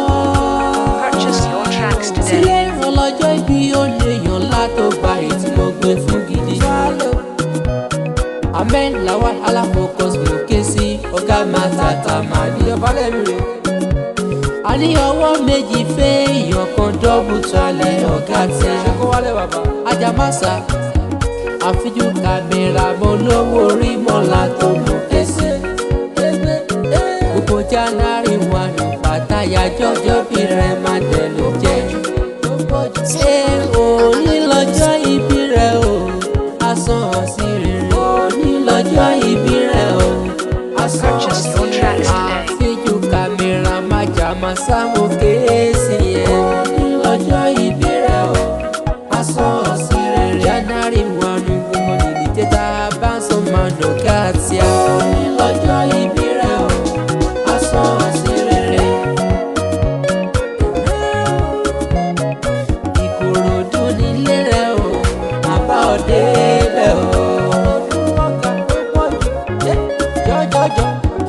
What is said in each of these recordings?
Purchase your tracks today. Amen, lawan ala focus mi ké sí ọ̀gá matata máa ní ọbalẹ̀ mi rè. A ní ọwọ́ méjì fẹ́ èèyàn kan dọ́bù talẹ̀ ọ̀gá tẹ. Ajamasa àfijú kàmẹ́rà mọ́ lówó orí mọ́lá tó mú ké sí. Gbogbo January wà ní pàtàyà jọjọ́ bí rẹ̀ máa dẹ̀ ló jẹ́. Ṣé òní lọ́jọ́ ìbí rẹ̀ o? Asán sí rere. Òní lọ́jọ́ ìbí rẹ̀ o. Asán sí rere. Àfijú kàmẹ́rà máa Ajamasa mo ké sí ẹ. Òní lọ́jọ́ ìbí rẹ̀ o. Asán sí rere. January wà ní gbogbo nìyí tẹ́tà bá ń sọ máa dùn káàtìá. Òní lọ́jọ́ ìbí rẹ̀ o. Asán sí rere. Ìkòròdú nílé rẹ̀ o. Bàbá òde bẹ̀ o.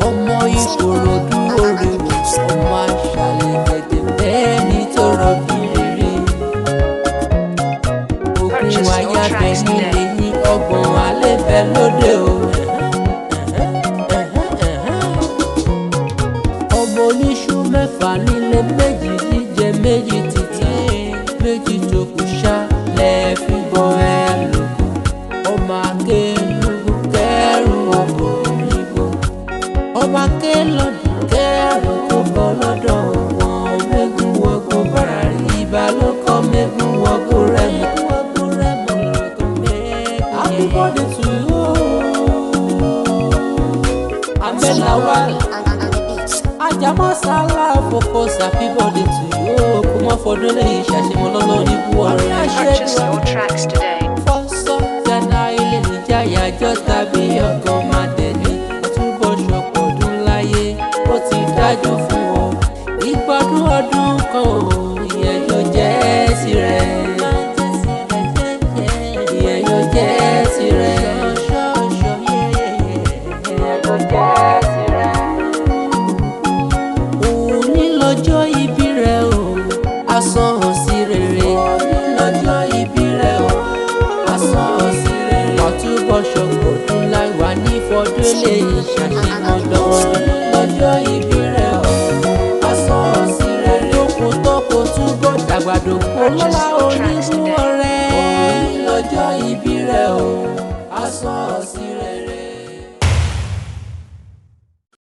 Ọmọ Ìkòròdú orí ọmọ aṣàlẹ̀ gẹ̀dẹ̀ bẹ́ẹ̀ ni tó rọ̀bì rere. Ogun ayábẹ̀ nílé ní ọgbọ̀n alẹ́ bẹ̀ lóde o. Ọmọ oníṣu mẹ́fà nílé méjì jíjẹ méjì títí méjì tó kù ṣá lẹ́ẹ̀fí bọ́ ẹ lóko. Ọmọ akélùkù kẹrù ọ̀bọ̀ òyìnbó. Ọmọ akélọ́dún kẹrù kó bọ́ lọ́dọ̀ wọn. Mẹ́gun wọ́gbọ́n bàrà rí ìbálòkọ mẹ́gun wọ́gbọ́n rẹ̀ mọ́. Happy birthday to you. Amelawal. Ajamasa focus, happy birthday to you. Kuma fọdún lẹ́yìn ṣàṣemọ lọ́lọ́ ní buhari. Purchase your tracks today. Fọ́sọ́ jana ilé níjàyà jọ tàbí ọ̀gán máa tẹ̀lé. Àtúbọ̀ ṣọ̀pọ̀dún láyé ó ti dájú fún ọ. Ìgbọ́dún ọdún kan ò ìyẹn yóò jẹ́ sí rẹ̀. Ìyẹn yóò jẹ́ sí rẹ̀. Òní lọ́jọ́ ìbí rẹ̀ o, asán sí rere. Òní lọ́jọ́ ìbí rẹ̀ o, asán sí rere. Àtúbọ̀ ṣọ̀pọ̀dún láì wà ní fọdún lè ṣàṣemọ́ lọ́wọ́.